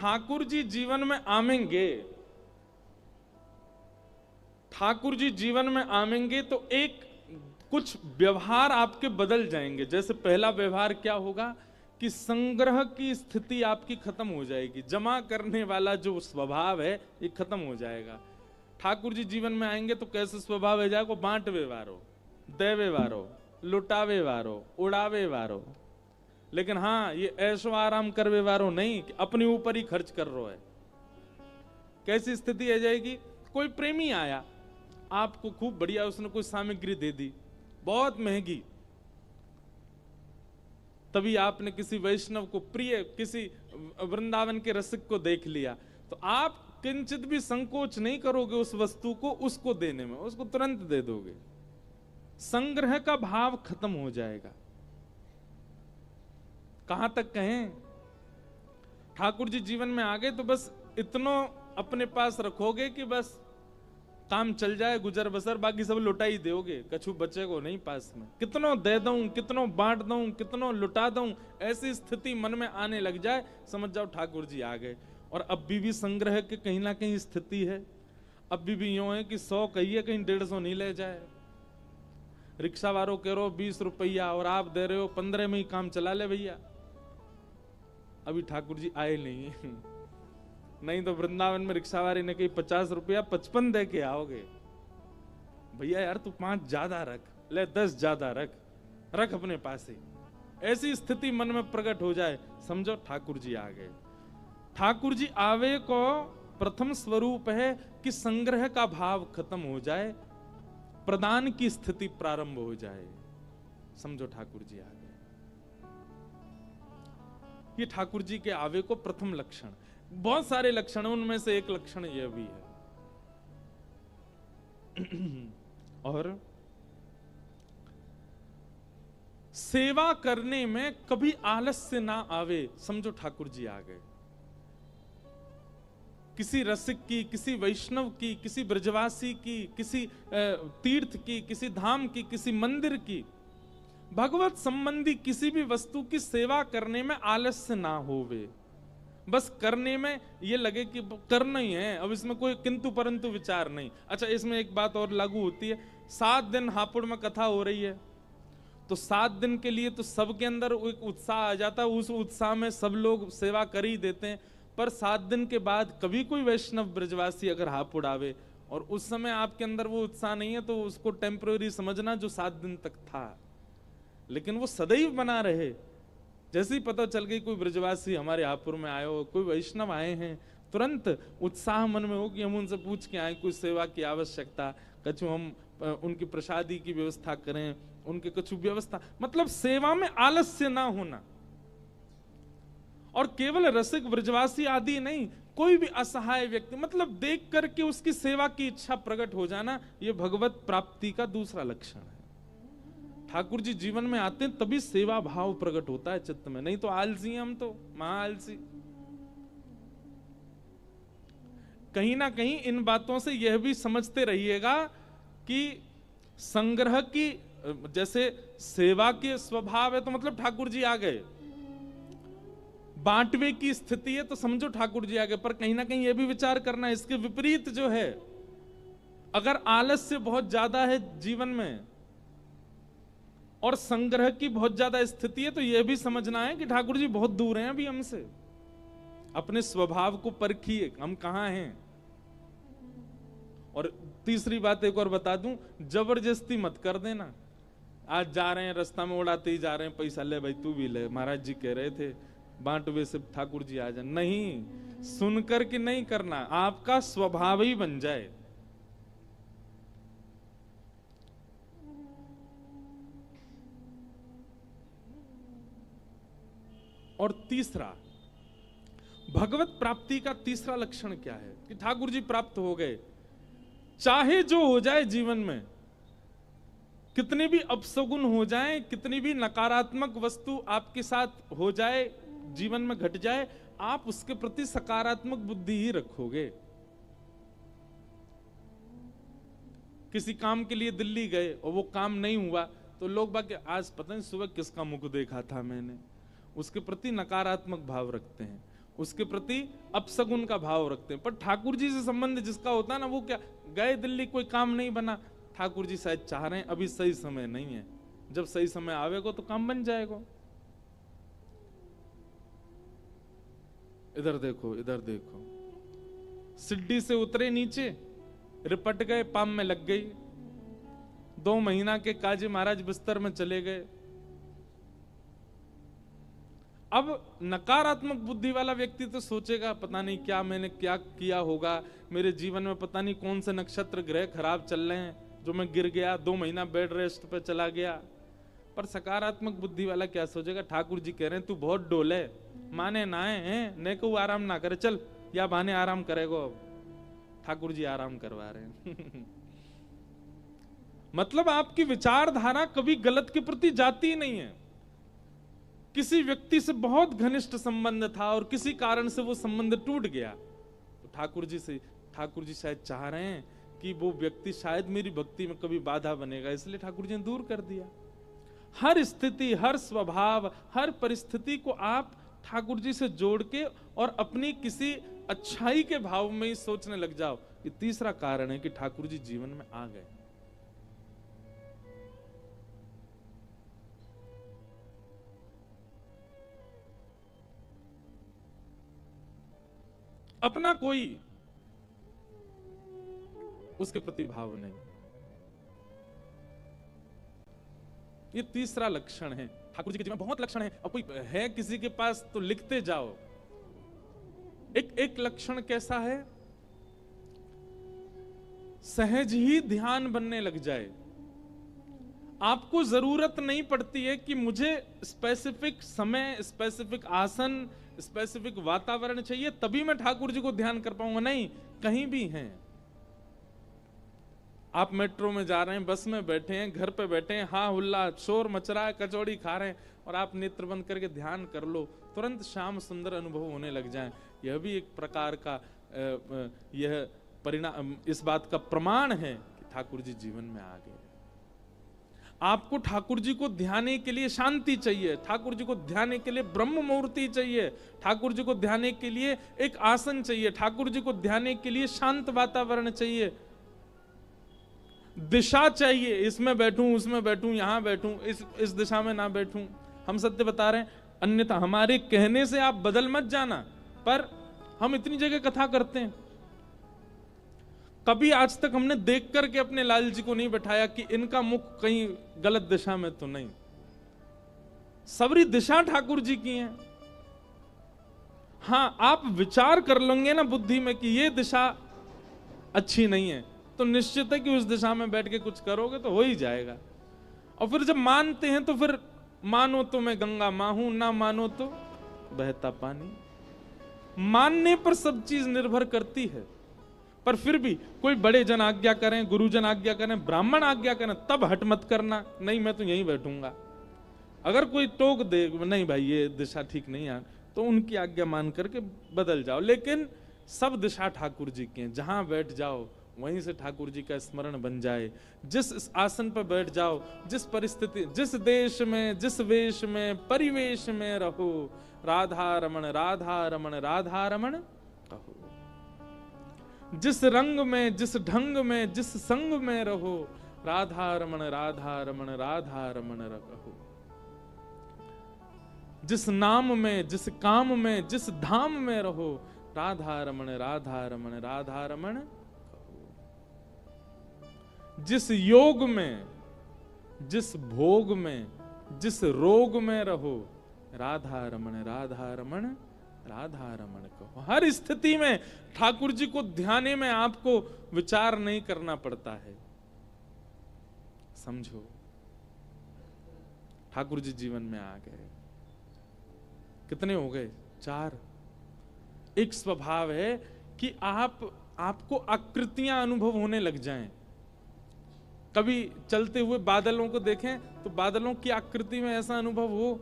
ठाकुर जी जीवन में आवेंगे, ठाकुर जी जीवन में आवेंगे तो एक कुछ व्यवहार आपके बदल जाएंगे। जैसे पहला व्यवहार क्या होगा कि संग्रह की स्थिति आपकी खत्म हो जाएगी, जमा करने वाला जो स्वभाव है ये खत्म हो जाएगा। ठाकुर जी जीवन में आएंगे तो कैसे स्वभाव हो जाएगा, बांटवे वारो, देवे वारो, लुटावे वारो, उड़ावे वारो। लेकिन हाँ, ये ऐशो आराम करवे वारो नहीं कि अपने ऊपर ही खर्च कर रहा है। कैसी स्थिति आ जाएगी, कोई प्रेमी आया, आपको खूब बढ़िया उसने कोई सामग्री दे दी बहुत महंगी, तभी आपने किसी वैष्णव को, प्रिय किसी वृंदावन के रसिक को देख लिया, तो आप किंचित भी संकोच नहीं करोगे उस वस्तु को उसको देने में, उसको तुरंत दे दोगे। संग्रह का भाव खत्म हो जाएगा। कहां तक कहें, ठाकुर जी जीवन में आ गए तो बस इतना अपने पास रखोगे कि बस काम चल जाए, गुजर बसर, बाकी सब लुटा ही दोगे, कछु बचेगो नहीं पास में। कितनों दे दूं, कितनों बांट दूं, कितनों लुटा दूं, ऐसी स्थिति मन में आने लग जाए, समझ जाओ ठाकुर जी आ गए। और अब भी संग्रह के कहीं ना कहीं स्थिति है। अब भी यूं है कि 100 कहिए, कहीं 150 नहीं ले जाए। रिक्शा वालों कह रहे हो 20 रुपया और आप दे रहे हो 15 में ही काम चला ले भैया। अभी ठाकुर जी आए नहीं नहीं तो वृंदावन में रिक्शा वाले ने कही 50 रुपया 55 दे के आओगे। भैया यार तू 5 ज्यादा रख, ले 10 ज्यादा रख अपने पास ही। ऐसी स्थिति मन में प्रकट हो जाए, समझो ठाकुर जी आ गए। ठाकुर जी आवे को प्रथम स्वरूप है कि संग्रह का भाव खत्म हो जाए, प्रदान की स्थिति प्रारंभ हो जाए। समझो ठाकुर जी आ गए। ये ठाकुर जी के आवे को प्रथम लक्षण। बहुत सारे लक्षण, उनमें से एक लक्षण यह भी है। और सेवा करने में कभी आलस्य ना आवे, समझो ठाकुर जी आ गए। किसी रसिक की, किसी वैष्णव की, किसी ब्रजवासी की, किसी तीर्थ की, किसी धाम की, किसी मंदिर की, भगवत संबंधी किसी भी वस्तु की सेवा करने में आलस्य ना होवे। बस करने में ये लगे कि करना ही है, अब इसमें कोई किंतु परंतु विचार नहीं। अच्छा, इसमें एक बात और लागू होती है, 7 दिन हापुड़ में कथा हो रही है तो 7 दिन के लिए तो सबके अंदर एक उत्साह आ जाता है, उस उत्साह में सब लोग सेवा कर ही देते हैं। पर 7 दिन के बाद कभी कोई वैष्णव ब्रजवासी अगर हापुड़ आवे और उस समय आपके अंदर वो उत्साह नहीं है तो उसको टेम्पररी समझना, जो 7 दिन तक था, लेकिन वो सदैव बना रहे। जैसे ही पता चल गई कोई ब्रजवासी हमारे हापुड़ में आए हो, कोई वैष्णव आए हैं, तुरंत उत्साह मन में हो कि हम उनसे पूछ के आए कोई सेवा की आवश्यकता, कछु हम उनकी प्रसादी की व्यवस्था करें, उनके कछु व्यवस्था, मतलब सेवा में आलस्य ना होना। और केवल रसिक ब्रजवासी आदि नहीं, कोई भी असहाय व्यक्ति, मतलब देख करके उसकी सेवा की इच्छा प्रकट हो जाना, यह भगवत प्राप्ति का दूसरा लक्षण है। ठाकुर जी जीवन में आते हैं तभी सेवा भाव प्रकट होता है चित्त में, नहीं तो आलसी हैं हम, तो महा आलसी। कहीं ना कहीं इन बातों से यह भी समझते रहिएगा कि संग्रह की, जैसे सेवा के स्वभाव है तो मतलब ठाकुर जी आ गए, बांटवे की स्थिति है तो समझो ठाकुर जी आ गए। पर कहीं ना कहीं यह भी विचार करना है, इसके विपरीत जो है, अगर आलस्य बहुत ज्यादा है जीवन में और संग्रह की बहुत ज्यादा स्थिति है तो यह भी समझना है कि ठाकुर जी बहुत दूर हैं अभी हमसे। अपने स्वभाव को परखिए, हम कहां हैं। और तीसरी बात एक और बता दूं, जबरदस्ती मत कर देना। आज जा रहे हैं, रास्ता में उड़ाते ही जा रहे हैं, पैसा ले भाई तू भी ले, महाराज जी कह रहे थे बांटवे से ठाकुर जी आ जाए। नहीं, सुनकर के नहीं करना, आपका स्वभाव ही बन जाए। और तीसरा, भगवत प्राप्ति का तीसरा लक्षण क्या है कि ठाकुर जी प्राप्त हो गए, चाहे जो हो जाए जीवन में, कितने भी अपशगुन हो जाए, कितनी भी नकारात्मक वस्तु आपके साथ हो जाए, जीवन में घट जाए, आप उसके प्रति सकारात्मक बुद्धि ही रखोगे। किसी काम के लिए दिल्ली गए और वो काम नहीं हुआ तो लोग बाकी, आज पता नहीं सुबह किसका मुख देखा था मैंने, उसके प्रति नकारात्मक भाव रखते हैं। उसके प्रति अपशगुन का भाव रखते हैं। पर ठाकुर जी से संबंध जिसका होता है ना, वो क्या, गए दिल्ली कोई काम नहीं बना, ठाकुर जी शायद चाह रहे हैं अभी सही समय नहीं है, जब सही समय आवेगा तो काम बन जाएगा। इधर देखो, इधर देखो, सिड्डी से उतरे नीचे, रिपट गए, पाम में लग गई, 2 महीना के काजी महाराज बिस्तर में चले गए। अब नकारात्मक बुद्धि वाला व्यक्ति तो सोचेगा पता नहीं क्या मैंने क्या किया होगा, मेरे जीवन में पता नहीं कौन से नक्षत्र ग्रह खराब चल रहे हैं जो मैं गिर गया, 2 महीना बेड रेस्ट पे चला गया। पर सकारात्मक बुद्धि वाला क्या सोचेगा, ठाकुर जी कह रहे हैं तू बहुत डोले, माने ना है ने को आराम ना करे, चल या बहाने आराम करेगो। अब ठाकुर जी आराम करवा रहे हैं। मतलब आपकी विचारधारा कभी गलत के प्रति जाती ही नहीं है। किसी व्यक्ति से बहुत घनिष्ठ संबंध था और किसी कारण से वो संबंध टूट गया, तो ठाकुर जी शायद चाह रहे हैं कि वो व्यक्ति शायद मेरी भक्ति में कभी बाधा बनेगा, इसलिए ठाकुर जी ने दूर कर दिया। हर स्थिति, हर स्वभाव, हर परिस्थिति को आप ठाकुर जी से जोड़ के और अपनी किसी अच्छाई के भाव में ही सोचने लग जाओ। ये तीसरा कारण है कि ठाकुर जी जीवन में आ गए। अपना कोई उसके प्रति भाव नहीं, ये तीसरा लक्षण है। ठाकुर जी के जीवन में बहुत लक्षण है, अब कोई है किसी के पास तो लिखते जाओ। एक लक्षण कैसा है, सहज ही ध्यान बनने लग जाए। आपको जरूरत नहीं पड़ती है कि मुझे स्पेसिफिक समय, स्पेसिफिक आसन, स्पेसिफिक वातावरण चाहिए तभी मैं ठाकुर जी को ध्यान कर पाऊंगा। नहीं, कहीं भी हैं, आप मेट्रो में जा रहे हैं, बस में बैठे हैं, घर पे बैठे हैं, हाँ हुल्ला शोर मच रहा है, कचौड़ी खा रहे हैं और आप नेत्र बंद करके ध्यान कर लो, तुरंत श्याम सुंदर अनुभव होने लग जाए। यह भी एक प्रकार का यह परिणाम, इस बात का प्रमाण है कि ठाकुर जी जीवन में आ गए। आपको ठाकुर जी को ध्याने के लिए शांति चाहिए, ठाकुर जी को ध्याने के लिए ब्रह्म मूर्ति चाहिए, ठाकुर जी को ध्याने के लिए एक आसन चाहिए, ठाकुर जी को ध्याने के लिए शांत वातावरण चाहिए, दिशा चाहिए, इसमें बैठूं, उसमें बैठूं, यहां बैठूं, इस दिशा में ना बैठूं। हम सत्य बता रहे हैं, अन्यथा हमारे कहने से आप बदल मत जाना, पर हम इतनी जगह कथा करते हैं, कभी आज तक हमने देख करके अपने लाल जी को नहीं बैठाया कि इनका मुख कहीं गलत दिशा में तो नहीं। सबरी दिशा ठाकुर जी की है। हां, आप विचार कर लेंगे ना बुद्धि में कि ये दिशा अच्छी नहीं है, तो निश्चित है कि उस दिशा में बैठ के कुछ करोगे तो हो ही जाएगा। और फिर जब मानते हैं तो फिर मानो तो मैं गंगा मां हूं, ना मानो तो बहता पानी। मानने पर सब चीज निर्भर करती है। पर फिर भी कोई बड़े जन आज्ञा करें, गुरुजन आज्ञा करें, ब्राह्मण आज्ञा करें, तब हट मत करना, नहीं मैं तो यहीं बैठूंगा। अगर कोई टोक दे, नहीं भाई ये दिशा ठीक नहीं है, तो उनकी आज्ञा मान करके बदल जाओ। लेकिन सब दिशा ठाकुर जी की हैं, जहां बैठ जाओ वहीं से ठाकुर जी का स्मरण बन जाए। जिस आसन पर बैठ जाओ, जिस परिस्थिति, जिस देश में, जिस वेश में, परिवेश में रहो, राधा रमण राधा रमण राधा रमण कहो। जिस रंग में, जिस ढंग में, जिस संग में रहो, राधा रमण राधा रमण राधा रमण कहो। जिस नाम में, जिस काम में, जिस धाम में रहो, राधा रमण राधा रमण राधा रमण कहो। जिस योग में, जिस भोग में, जिस रोग में रहो, राधा रमण राधा रमण राधा रमण कहो। हर स्थिति में ठाकुर जी को ध्याने में आपको विचार नहीं करना पड़ता है। समझो, ठाकुर जी जीवन में आ गए। कितने हो गए? 4। एक स्वभाव है कि आपको आकृतियां अनुभव होने लग जाएं। कभी चलते हुए बादलों को देखें तो बादलों की आकृति में ऐसा अनुभव हो,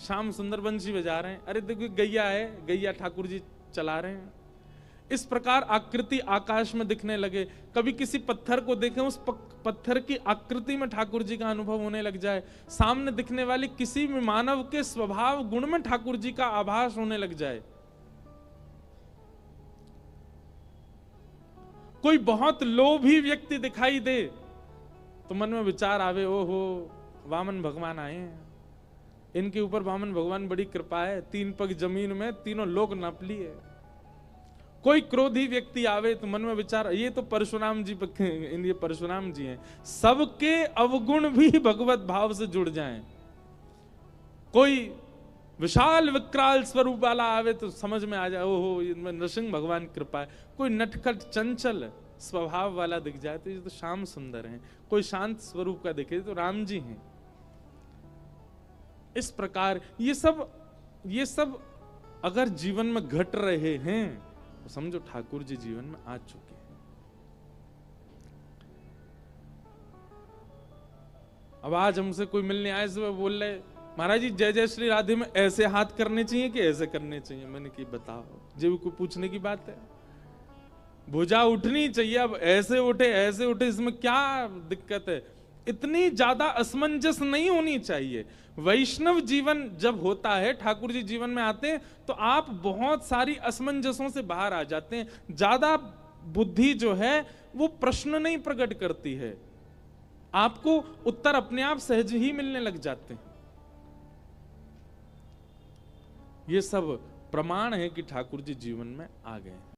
श्याम सुंदर बंशी बजा रहे हैं, अरे देखो गैया है, गैया ठाकुर जी चला रहे हैं। इस प्रकार आकृति आकाश में दिखने लगे। कभी किसी पत्थर को देखें, उस पत्थर की आकृति में ठाकुर जी का अनुभव होने लग जाए। सामने दिखने वाले किसी भी मानव के स्वभाव गुण में ठाकुर जी का आभास होने लग जाए। कोई बहुत लोभी व्यक्ति दिखाई दे तो मन में विचार आवे, ओहो वामन भगवान आए हैं, इनके ऊपर वामन भगवान बड़ी कृपा है, 3 पग जमीन में तीनों लोग नाप लिए। कोई क्रोधी व्यक्ति आवे तो मन में विचार, ये तो परशुराम जी, ये परशुराम जी हैं, सबके अवगुण भी भगवत भाव से जुड़ जाएं। कोई विशाल विकराल स्वरूप वाला आवे तो समझ में आ जाए, ओहो इनमें नरसिंह भगवान कृपा है। कोई नटखट चंचल स्वभाव वाला दिख जाए तो ये तो श्याम सुंदर हैं। कोई शांत स्वरूप का दिखे तो राम जी हैं। इस प्रकार ये सब अगर जीवन में घट रहे हैं तो समझो ठाकुर जी जीवन में आ चुके हैं। अब आज हमसे कोई मिलने आए से वो बोल रहे, महाराज जी जय जय श्री राधे में ऐसे हाथ करने चाहिए कि ऐसे करने चाहिए? मैंने कि बताओ, जो कोई पूछने की बात है? भुजा उठनी चाहिए, अब ऐसे उठे इसमें क्या दिक्कत है? इतनी ज्यादा असमंजस नहीं होनी चाहिए। वैष्णव जीवन जब होता है, ठाकुर जी जीवन में आते हैं तो आप बहुत सारी असमंजसों से बाहर आ जाते हैं। ज्यादा बुद्धि जो है वो प्रश्न नहीं प्रकट करती है, आपको उत्तर अपने आप सहज ही मिलने लग जाते हैं। ये सब प्रमाण है कि ठाकुर जी जीवन में आ गए।